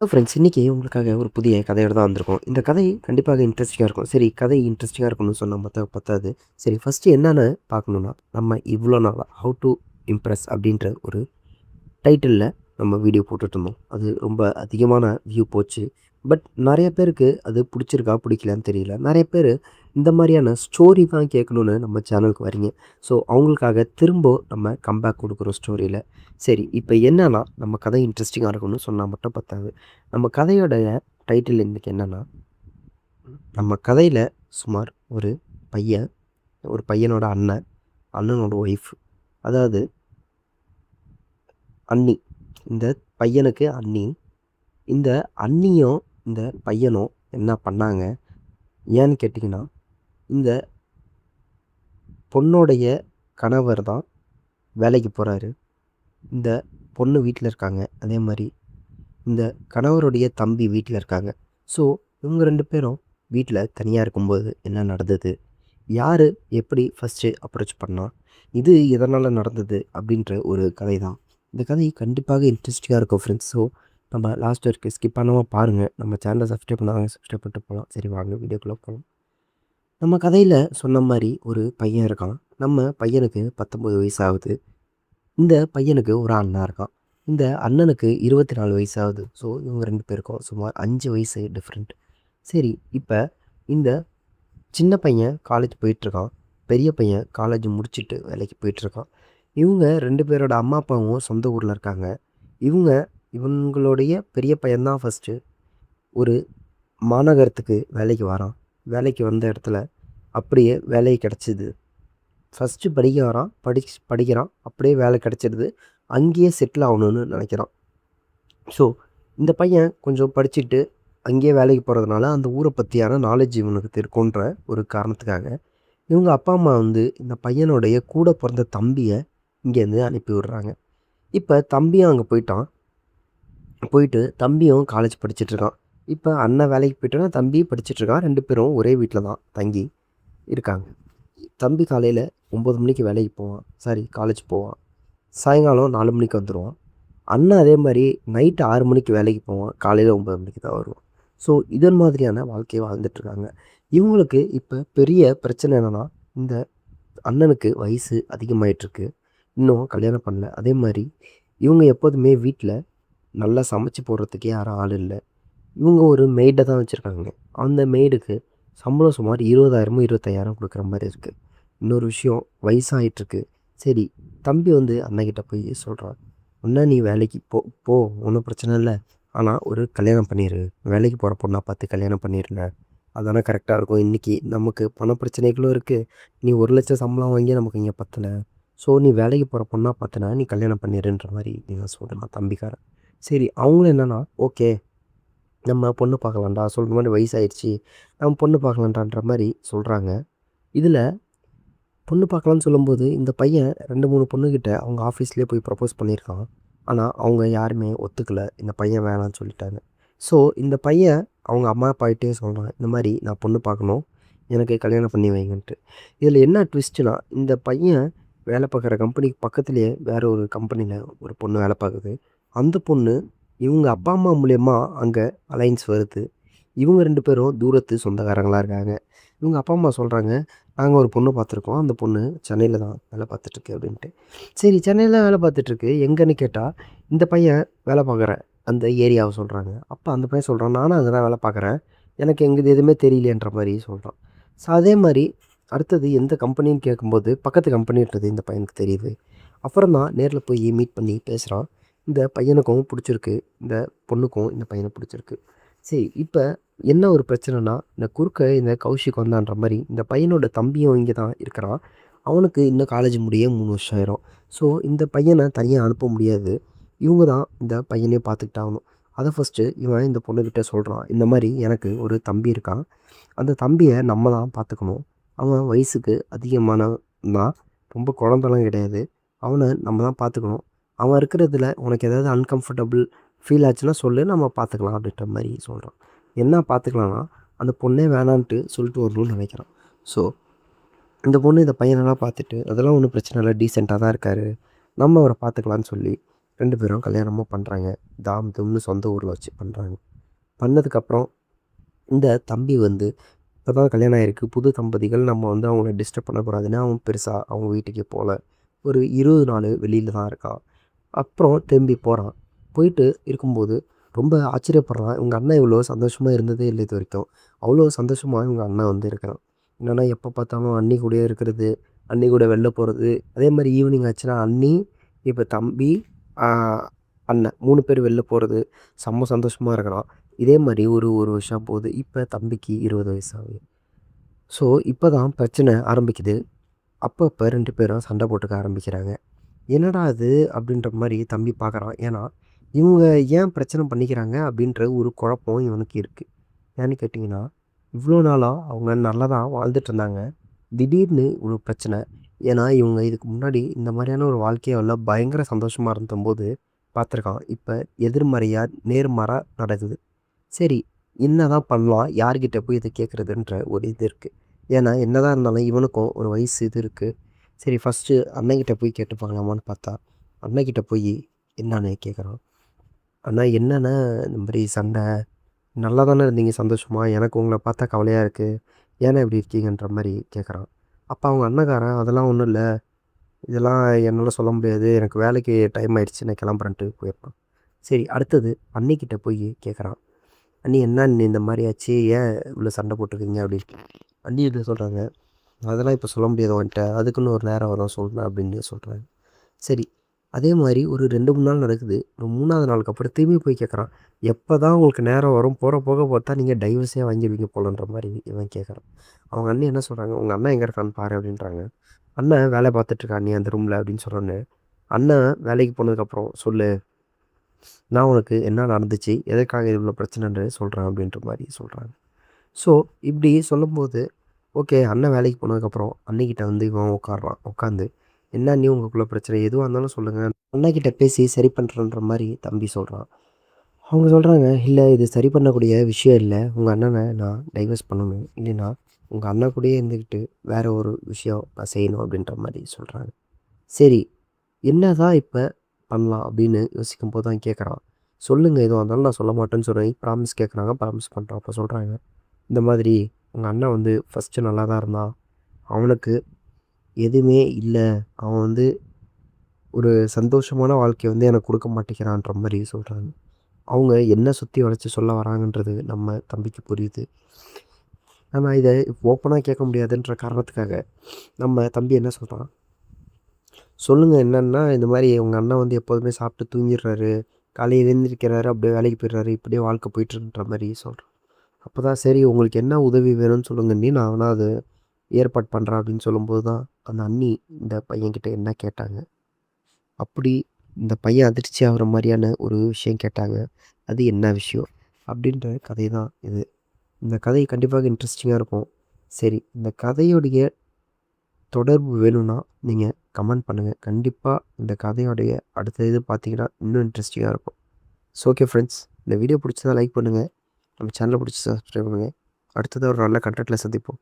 Friends இன்றைக்கி உங்களுக்காக ஒரு புதிய கதையோட தான் வந்திருக்கோம். இந்த கதை கண்டிப்பாக இன்ட்ரெஸ்டிங்கா இருக்கும். சரி, கதை இன்ட்ரெஸ்டிங்கா இருக்கணும்னு சொன்னா பத்தாது. சரி, ஃபஸ்ட்டு என்னன்னு பார்க்கணுன்னா, நம்ம இவ்வளோ நாளா "ஹவ் டு இம்ப்ரெஸ்" அப்படின்ற ஒரு டைட்டில்ல நம்ம வீடியோ போட்டுட்ருந்தோம். அது ரொம்ப அதிகமான வியூ போச்சு. பட் நெறைய பேருக்கு அது புடிச்சிருக்கா, புடிக்கலையான்னு தெரியல. நெறைய பேரு இந்த மாரியான ஸ்டோரி தான் கேட்கணுன்னு நம்ம சேனலுக்கு வரீங்க. ஸோ, அவங்களுக்காக திரும்ப நம்ம கம்பேக் குடுக்குறோம் ஸ்டோரியில. சரி, இப்ப என்னன்னா, நம்ம கதை இன்ட்ரெஸ்டிங்கா இருக்கணும்னு சொன்னா மட்டும் பத்தாது. நம்ம கதையோடைய டைட்டில் இன்னைக்கு என்னன்னா, நம்ம கதையில சுமார் ஒரு பையன், ஒரு பையனோட அண்ணன், அண்ணனோட ஒய்ஃப். அதாவது அண்ணி. இந்த பையனுக்கு அண்ணி. இந்த அண்ணியும், இந்த பையனும் என்ன பண்ணாங்க? ஏன்னு கேட்டீங்கன்னா, இந்த பொண்ணோடைய கணவர் தான் வேலைக்கு போறாரு. இந்த பொண்ணு வீட்ல இருக்காங்க. அதே மாரி இந்த கணவருடைய தம்பி வீட்ல இருக்காங்க. ஸோ, இவங்க 2 பேரும் வீட்ல தனியா இருக்கும்போது என்ன நடந்தது? யாரு எப்படி ஃபர்ஸ்ட்டு அப்ரோச் பண்ணா? இது எதனால நடந்தது? அப்படின்ற ஒரு கதை தான். இந்த கதை கண்டிப்பாக இன்ட்ரெஸ்டிங்கா இருக்கும் ஃப்ரெண்ட்ஸ். ஸோ, நம்ம லாஸ்ட் வரைக்கும் ஸ்கிப் பண்ணாம பாருங்க. நம்ம சேனல சப்ஸ்கிரைப் பண்ணாதவங்க சப்ஸ்கிரைப் பண்ணிட்டு போலாம். சரி, வாங்க வீடியோக்குள்ள போலாம். நம்ம கதையில சொன்ன மாரி ஒரு பையன் இருக்கான். நம்ம பையனுக்கு 19 வயசு ஆகுது. இந்த பையனுக்கு ஒரு அண்ணன் இருக்கான். இந்த அண்ணனுக்கு 24 வயசு ஆகுது. ஸோ, இவங்க 2 பேருக்கும் சுமார் 5 வயசு டிஃப்ரெண்ட். சரி, இப்ப இந்த சின்ன பையன் காலேஜ் போயிட்டுருக்கான். பெரிய பையன் காலேஜ் முடிச்சுட்டு வேலைக்கு போயிட்டுருக்கான். இவங்க 2 பேரோட அம்மா, அப்பாவும் சொந்த ஊர்ல இருக்காங்க. இவங்க இவங்களுடைய பெரிய பையன் தான் ஃபர்ஸ்ட்டு ஒரு மாநகரத்துக்கு வேலைக்கு வரான். வேலைக்கு வந்த இடத்துல அப்படியே வேலை கிடைச்சிது. ஃபர்ஸ்ட்டு படிக்க வரான். படிக்கிறான். அப்படியே வேலை கிடைச்சிடுது. அங்கேயே செட்டில் ஆகணும்னு நினைக்கிறான். ஸோ, இந்த பையன் கொஞ்சம் படிச்சுட்டு அங்கேயே வேலைக்கு போகிறதுனால அந்த ஊரை பற்றியான நாலேட்ஜ் இவனுக்கு இருக்குன்ற ஒரு காரணத்துக்காக இவங்க அப்பா, அம்மா வந்து இந்த பையனுடைய கூட பொறந்த தம்பிய இங்கேருந்து அனுப்பி விடுறாங்க. இப்ப தம்பியும் அங்க போயிட்டான். போயிட்டு தம்பியும் காலேஜ் படிச்சுட்ருக்கான். இப்ப அண்ணன் வேலைக்கு போயிட்டான்னா, தம்பி படிச்சுட்ருக்கான். 2 பேரும் ஒரே வீட்ல தான் தங்கி இருக்காங்க. தம்பி காலையில 9 மணிக்கு வேலைக்கு போவான். சாரி, காலேஜ் போவான். சாயங்காலம் 4 மணிக்கு வந்துருவான். அண்ணன் அதே மாரி நைட்டு 6 மணிக்கு வேலைக்கு போவான். காலையில 9 மணிக்கு தான் வருவான். ஸோ, இதன் மாதிரியான வாழ்க்கைய வாழ்ந்துட்டுருக்காங்க. இவங்களுக்கு இப்ப பெரிய பிரச்சனை என்னன்னா, இந்த அண்ணனுக்கு வயசு அதிகமாயிட்டிருக்கு. இன்னும் கல்யாணம் பண்ணல. அதே மாரி இவங்க எப்போதுமே வீட்ல நல்லா சமைச்சு போடுறதுக்கு யாரும் ஆள் இல்ல. இவங்க ஒரு மெய்ட தான் வச்சிருக்காங்க. அந்த மெய்டுக்கு சம்பளம் சுமார் 20,000 25,000 குடுக்குற மாரி இருக்கு. இன்னொரு விஷயம், வயசாயிட்டிருக்கு. சரி, தம்பி வந்து அண்ணன்கிட்ட போய் சொல்றான். "அண்ணா, நீ வேலைக்கு போ போ ஒண்ணும் பிரச்சனை இல்ல. ஆனா ஒரு கல்யாணம் பண்ணிரு. வேலைக்கு போற பொண்ணா பார்த்து கல்யாணம் பண்ணிருண்ண. அதானே கரெக்ட்டா இருக்கும். இன்னைக்கு நமக்கு பண பிரச்சனைகளும் இருக்கு. நீ 1,00,000 சம்பளம் வாங்கி நமக்கு இங்க பத்தல. ஸோ, நீ வேலைக்கு போற பொண்ணா பார்த்தன்னா, நீ கல்யாணம் பண்ணிருன்ற" மாரி இவன் சொல்றான் தம்பிக்காரன். சரி, அவங்களும் என்னன்னா, ஓகே, நம்ம பொண்ணு பார்க்கலாம்டா. சொல்ற மாரி வயசாயிருச்சு. நம்ம பொண்ணு பார்க்கலான்டான்ற மாரி சொல்றாங்க. இதுல பொண்ணு பார்க்கலான்னு சொல்லும்போது, இந்த பையன் 2, 3 பொண்ணுகிட்ட அவங்க ஆஃபீஸ்லயே போய் ப்ரப்போஸ் பண்ணியிருக்கான். ஆனா, அவங்க யாருமே ஒத்துக்கல. இந்த பையன் வேணான்னு சொல்லிட்டாங்க. ஸோ, இந்த பையன் அவங்க அம்மா, அப்பாகிட்டயே சொல்றான். இந்த மாரி நான் பொண்ணு பார்க்கணும். எனக்கு கல்யாணம் பண்ணி வைங்கன்ட்டு. இதில என்ன ட்விஸ்ட்டுனா, இந்த பையன் வேலை பார்க்குற கம்பெனிக்கு பக்கத்திலேயே வேற ஒரு கம்பெனில ஒரு பொண்ணு வேலை பார்க்குது. அந்த பொண்ணு இவங்க அப்பா, அம்மா மூலியமா அங்க அலைன்ஸ் வருது. இவங்க 2 பேரும் தூரத்து சொந்தக்காரங்களா இருக்காங்க. இவங்க அப்பா, அம்மா சொல்றாங்க, "நாங்க ஒரு பொண்ணு பார்த்துருக்கோம். அந்த பொண்ணு சென்னையில தான் வேலை பார்த்துட்டுருக்கு" அப்படின்ட்டு. சரி, சென்னையில வேலை பார்த்துட்டுருக்கு. எங்கன்னு கேட்டா, இந்த பையன் வேலை பார்க்குற அந்த ஏரியாவ சொல்றாங்க. அப்ப அந்த பையன் சொல்றான், "நானும் அங்க தான் வேலை பார்க்குறேன். எனக்கு எங்கது எதுவுமே தெரியலையேன்ற" மாரி சொல்றான். ஸோ, அதே மாரி அடுத்தது எந்த கம்பெனின்னு கேட்கும்போது, பக்கத்து கம்பெனின்றது இந்த பையனுக்கு தெரியுது. அப்புறம் தான் நேர்ல போய் மீட் பண்ணி பேசுறான். இந்த பையனுக்கும் புடிச்சிருக்கு. இந்த பொண்ணுக்கும் இந்த பையன புடிச்சிருக்கு. சரி, இப்ப என்ன ஒரு பிரச்சனைன்னா, இந்த குறுக்க இந்த கௌஷிக் வந்தான்ற மாரி, இந்த பையனோட தம்பியும் இங்க தான் இருக்கிறான். அவனுக்கு இன்னும் காலேஜ் முடிய 3 வருஷம் ஆயிரும். ஸோ, இந்த பையன தனியா அனுப்ப முடியாது. இவங்க தான் இந்த பையனையும் பார்த்துக்கிட்டாகணும். அத ஃபர்ஸ்ட்டு இவன் இந்த பொண்ணுகிட்ட சொல்றான். இந்த மாரி எனக்கு ஒரு தம்பி இருக்கான். அந்த தம்பிய நம்ம தான் பார்த்துக்கணும். அவன் வயசுக்கு அதிகமானவன் தான். ரொம்ப குழந்தலாம் கிடையாது. அவன நம்ம தான் பார்த்துக்கணும். அவன் இருக்கிறதுல உனக்கு ஏதாவது அன்கம்ஃபர்டபுள் ஃபீல் ஆச்சுன்னா சொல்லு. நம்ம பார்த்துக்கலாம் அப்படின்ற மாரி சொல்றான். என்ன பார்த்துக்கலான்னா, அந்த பொண்ணே வேணான்ட்டு சொல்லிட்டு வரணும்னு நினைக்கிறான். ஸோ, இந்த பொண்ணு இந்த பையனெல்லாம் பார்த்துட்டு, அதெல்லாம் ஒண்ணும் பிரச்சனை இல்ல. டீசென்ட்டா தான் இருக்காரு. நம்ம அவர பார்த்துக்கலான்னு சொல்லி, 2 பேரும் கல்யாணமும் பண்ணுறாங்க. தாம் தும்னு சொந்த ஊரில் வச்சு பண்ணுறாங்க. பண்ணதுக்கப்புறம் இந்த தம்பி வந்து இப்போ தான் கல்யாணம் ஆகிருக்கு, புது தம்பதிகள், நம்ம வந்து அவங்கள டிஸ்டர்ப் பண்ணக்கூடாதுன்னு அவன் பெருசாக அவங்க வீட்டுக்கே போகல. ஒரு 20 நாள் வெளியில் தான் இருக்கான். அப்புறம் திரும்பி போகிறான். போயிட்டு இருக்கும்போது ரொம்ப ஆச்சரியப்படுறான். இவங்க அண்ணன் இவ்வளோ சந்தோஷமாக இருந்ததே இல்லை இது வரைக்கும். அவ்வளோ சந்தோஷமாக இவங்க அண்ணன் வந்து இருக்கிறான். என்னென்னா எப்போ பார்த்தாலும் அண்ணி கூடயே இருக்கிறது, அண்ணி கூட வெளில போகிறது. அதே மாதிரி ஈவினிங் ஆச்சுன்னா அண்ணி, இப்போ தம்பி, அண்ணன் 3 பேர் வெளில போகிறது, செம்ம சந்தோஷமாக இருக்கிறான். இதே மாதிரி ஒரு வருஷம் போகுது. இப்போ தம்பிக்கு 20 வயசு ஆகுது. ஸோ இப்போ தான் பிரச்சனை ஆரம்பிக்குது. அப்பப்போ 2 பேரும் சண்டை போட்டுக்க ஆரம்பிக்கிறாங்க. என்னடா இது அப்படின்ற மாதிரி தம்பி பார்க்குறான். ஏன்னா இவங்க ஏன் பிரச்சனை பண்ணிக்கிறாங்க அப்படின்ற ஒரு குழப்பம் இவனுக்கு இருக்குது. ஏன்னு கேட்டிங்கன்னா, இவ்வளோ நாளாக அவங்க நல்லா தான் வாழ்ந்துட்டு இருந்தாங்க. திடீர்னு ஒரு பிரச்சனை. ஏன்னா இவங்க இதுக்கு முன்னாடி இந்த மாதிரியான ஒரு வாழ்க்கையால பயங்கர சந்தோஷமாக இருந்தபோது பார்த்துருக்கான். இப்போ எதிர்மறையாக நேர்மாறா நடக்குது. சரி, என்னதான் பண்ணலாம்? யார்கிட்ட போய் இத கேட்குறதுன்ற ஒரு இது இருக்கு. ஏன்னா, என்னதான் இருந்தாலும் இவனுக்கும் ஒரு வயசு இது இருக்கு. சரி, ஃபர்ஸ்ட்டு அண்ணன்கிட்ட போய் கேட்டு பார்க்கலாமான்னு பார்த்தா, அண்ணன்கிட்ட போய் என்னான்னு கேட்குறான். அண்ணா என்னண்ணா இந்த மாரி சண்டை? நல்லா தானே இருந்தீங்க சந்தோஷமா? எனக்கு உங்கள பார்த்தா கவலையா இருக்கு. ஏண்ணா இப்படி இருக்கீங்கன்ற மாரி கேட்குறான். அப்ப அவங்க அண்ணன்காரன், அதெல்லாம் ஒண்ணும் இல்ல. இதெல்லாம் என்னால சொல்ல முடியாது. எனக்கு வேலைக்கு டைம் ஆயிடுச்சு. நான் கிளம்புறேன்ட்டு போயிருப்பான். சரி, அடுத்தது அண்ணிக்கிட்ட போய் கேட்குறான். அண்ணி என்ன அண்ணி இந்த மாதிரி ஆச்சு? ஏன் இவ்வளோ சண்டை போட்டுருக்கீங்க அப்படின்னு. அண்ணி இது சொல்கிறாங்க, அதெல்லாம் இப்போ சொல்ல முடியாது உன்ட்ட, அதுக்குன்னு ஒரு நேரம் வரும் சொல்கிறேன் அப்படின்னு சொல்கிறாங்க. சரி, அதே மாதிரி ஒரு 2 3 நாள் நடக்குது. ஒரு 3வது நாளுக்கு அப்புறம் திரும்பி போய் கேட்குறான். எப்போ தான் உங்களுக்கு நேரம் வரும்? போகிற போக பார்த்தா நீங்கள் டைவர்ஸே வாங்கிடுவீங்க போலன்ற மாதிரி இவன் கேட்குறான். அவங்க அண்ணி என்ன சொல்கிறாங்க, உங்கள் அண்ணன் எங்கே இருக்கான்னு பாரு அப்படின்றாங்க. அண்ணன் வேலை பார்த்துட்ருக்கான் அண்ணி அந்த ரூமில் அப்படின்னு சொன்னோன்னே, அண்ணன் வேலைக்கு போனதுக்கப்புறம் சொல்லு, நான் உனக்கு என்ன நடந்துச்சு, எதற்காக இவ்வளோ பிரச்சனைன்னு சொல்கிறேன் அப்படின்ற மாதிரி சொல்கிறாங்க. ஸோ இப்படி சொல்லும்போது, ஓகே, அண்ணன் வேலைக்கு போனதுக்கப்புறம் அண்ணிக்கிட்ட வந்து இவன் உட்காடுறான். உட்காந்து, என்ன அண்ணி உங்களுக்குள்ள பிரச்சனை எதுவாக இருந்தாலும் சொல்லுங்கள், அண்ணாக்கிட்ட பேசி சரி பண்ணுறன்ற மாதிரி தம்பி சொல்கிறான். அவங்க சொல்கிறாங்க, இல்லை இது சரி பண்ணக்கூடிய விஷயம் இல்லை, உங்கள் அண்ணனை நான் டைவர்ஸ் பண்ணணும், இல்லைன்னா உங்கள் அண்ணன் கூடயே இருந்துக்கிட்டு வேற ஒரு விஷயம் நான் செய்யணும் அப்படின்ற மாதிரி சொல்கிறாங்க. சரி, என்னதான் இப்போ பண்ணலாம் அப்படின்னு யோசிக்கும்போது தான் கேட்குறான். சொல்லுங்க எதுவாக இருந்தாலும் நான் சொல்ல மாட்டேன்னு சொல்லி ப்ராமிஸ் கேட்குறாங்க. ப்ராமிஸ் பண்ணுறான். அப்போ சொல்கிறாங்க, இந்த மாதிரி உங்கள் அண்ணன் வந்து ஃபஸ்ட்டு நல்லா தான் இருந்தான். அவனுக்கு எதுவுமே இல்லை. அவன் வந்து ஒரு சந்தோஷமான வாழ்க்கைய வந்து எனக்கு கொடுக்க மாட்டேங்கிறான்ற மாதிரி சொல்கிறாங்க. அவங்க என்ன சுற்றி வளைச்சு சொல்ல வராங்கன்றது நம்ம தம்பிக்கு புரியுது. ஆனால் இதை ஓப்பனாக கேட்க முடியாதுன்ற காரணத்துக்காக நம்ம தம்பி என்ன சொல்கிறான், சொல்லுங்க என்னன்னா, இந்த மாரி உங்க அண்ணன் வந்து எப்போதுமே சாப்பிட்டு தூங்கிடுறாரு. காலையில எழுந்திரிக்கிறாரு, அப்படியே வேலைக்கு போயிடுறாரு. இப்படியே வாழ்க்கை போயிட்டுருக்குன்ற மாரி சொல்றான். அப்பதான் சரி, உங்களுக்கு என்ன உதவி வேணும்னு சொல்லுங்க அண்ணி. நான் வேணா அது ஏற்பாடு பண்றேன் அப்படின்னு சொல்லும்போது தான், அந்த அண்ணி இந்த பையன்கிட்ட என்ன கேட்டாங்க. அப்படி இந்த பையன் அதிர்ச்சி ஆகுற மாரியான ஒரு விஷயம் கேட்டாங்க. அது என்ன விஷயம்? அப்படின்ற கதை தான் இது. இந்த கதை கண்டிப்பாக இன்ட்ரெஸ்டிங்கா இருக்கும். சரி, இந்த கதையுடைய தொடர்பு வேணும்னா, நீங்க கமெண்ட் பண்ணுங்க. கண்டிப்பா இந்த கதையோடைய அடுத்த இது பார்த்தீங்கன்னா, இன்னும் இன்ட்ரெஸ்டிங்கா இருக்கும். ஸோ ஓகே ஃப்ரெண்ட்ஸ், இந்த வீடியோ பிடிச்சதா லைக் பண்ணுங்க. நம்ம சேனல பிடிச்சா சப்ஸ்கிரைப் பண்ணுங்க. அடுத்தது ஒரு நல்ல கன்டென்ட்ல சந்திப்போம்.